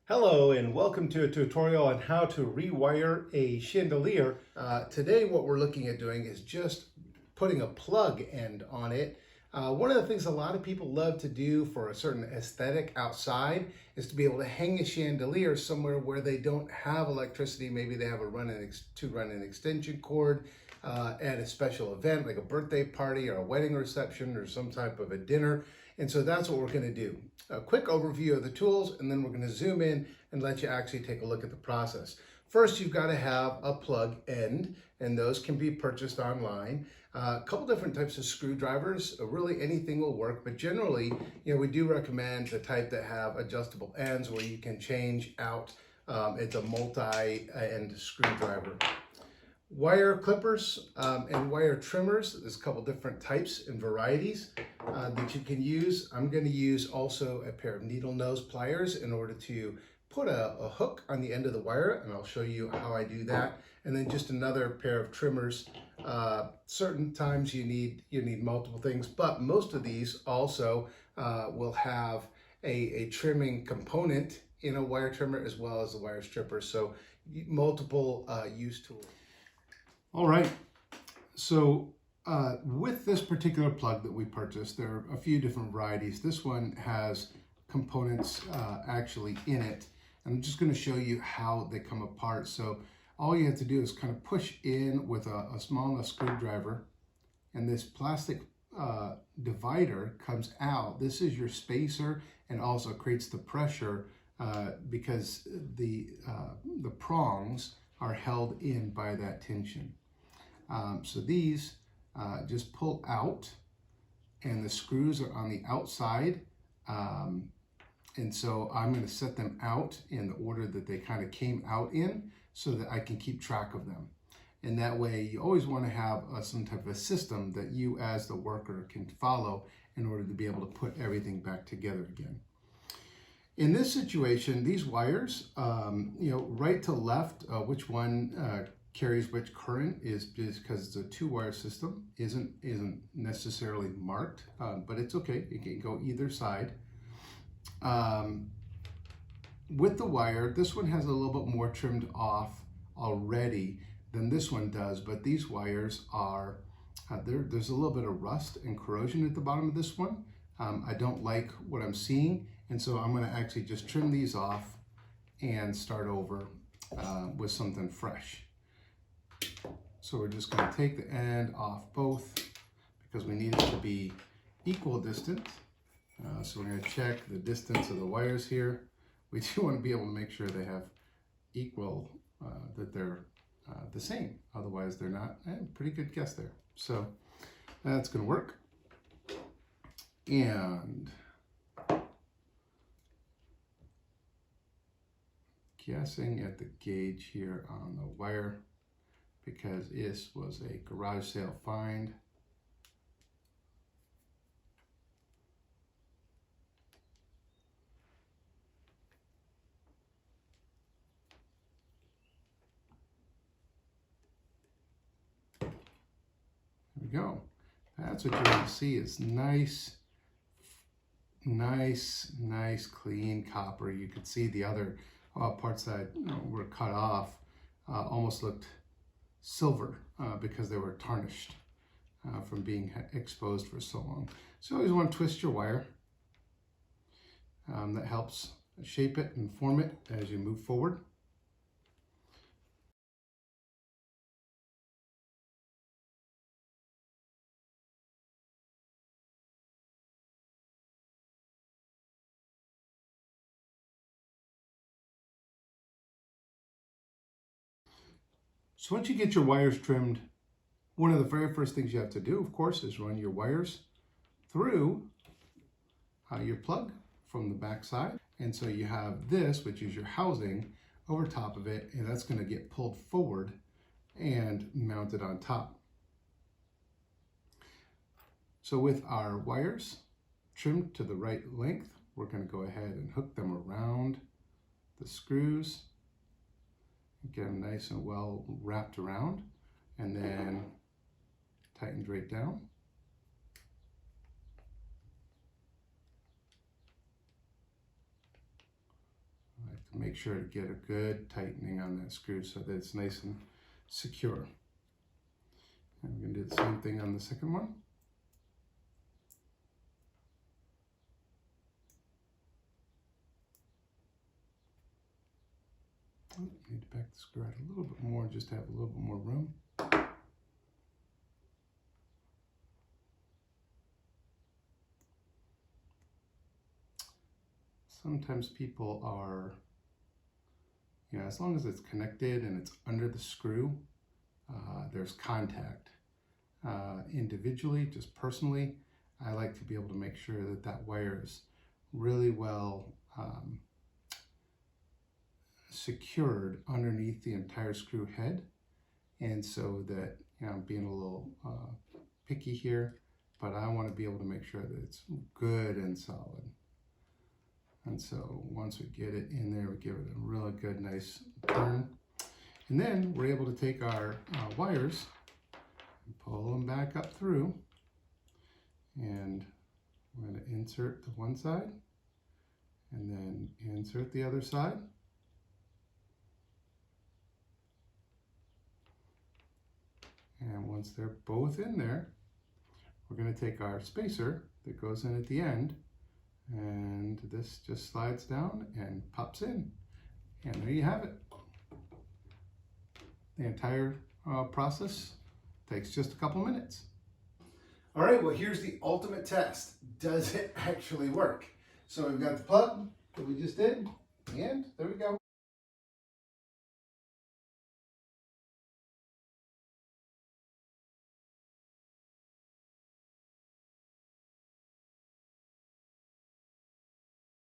Hello and welcome to a tutorial on how to rewire a chandelier. Today what we're looking at doing is just putting a plug end on it. One of the things a lot of people love to do for a certain aesthetic outside is to be able to hang a chandelier somewhere where they don't have electricity. Maybe they have a two-run-in extension cord at a special event like a birthday party or a wedding reception or some type of a dinner. And so that's what we're going to do. A quick overview of the tools, and then we're going to zoom in and let you actually take a look at the process. First, you've got to have a plug end, and those can be purchased online. A couple different types of screwdrivers, really anything will work, but generally, we do recommend the type that have adjustable ends where you can change out. It's a multi-end screwdriver. Wire clippers and wire trimmers, there's a couple different types and varieties that you can use. I'm going to use also a pair of needle nose pliers in order to put a hook on the end of the wire, and I'll show you how I do that. And then just another pair of trimmers. Certain times you need multiple things, but most of these also will have a trimming component in a wire trimmer as well as a wire stripper. So multiple use tools. All right, so with this particular plug that we purchased, there are a few different varieties. This one has components actually in it. I'm just going to show you how they come apart. So all you have to do is kind of push in with a small enough screwdriver, and this plastic divider comes out. This is your spacer and also creates the pressure because the prongs are held in by that tension. So these just pull out, and the screws are on the outside. And so I'm going to set them out in the order that they kind of came out in so that I can keep track of them. And that way you always want to have some type of a system that you as the worker can follow in order to be able to put everything back together again. In this situation, these wires, right to left, which one carries which current is because it's a two-wire system, isn't necessarily marked, but it's okay. It can go either side. With the wire, this one has a little bit more trimmed off already than this one does, but these wires are, there's a little bit of rust and corrosion at the bottom of this one. I don't like what I'm seeing, and so I'm going to actually just trim these off and start over with something fresh. So we're just going to take the end off both because we need it to be equal distance. So we're going to check the distance of the wires here. We do want to be able to make sure they have equal, that they're the same. Otherwise they're not. Pretty good guess there. So that's going to work. And guessing at the gauge here on the wire, because this was a garage sale find. There we go. That's what you're going to see is nice clean copper. You could see the other parts that were cut off almost looked silver because they were tarnished from being exposed for so long. So you always want to twist your wire. That helps shape it and form it as you move forward. So once you get your wires trimmed, one of the very first things you have to do, of course, is run your wires through your plug from the back side. And so you have this, which is your housing, over top of it, and that's going to get pulled forward and mounted on top. So with our wires trimmed to the right length, we're going to go ahead and hook them around the screws. Get them nice and well wrapped around, and then tightened right down. to make sure to get a good tightening on that screw so that it's nice and secure. And we're going to do the same thing on the second one. Need to back the screw out a little bit more, just to have a little bit more room. Sometimes people are, as long as it's connected and it's under the screw, there's contact. Individually, just personally, I like to be able to make sure that that wire is really well secured underneath the entire screw head. And so that, I'm being a little picky here, but I want to be able to make sure that it's good and solid. And so once we get it in there, we give it a really good, nice turn. And then we're able to take our wires and pull them back up through. And we're going to insert the one side and then insert the other side. And once they're both in there, we're going to take our spacer that goes in at the end, and this just slides down and pops in. And there you have it. The entire process takes just a couple minutes. All right, well, here's the ultimate test. Does it actually work? So we've got the plug that we just did, and there we go.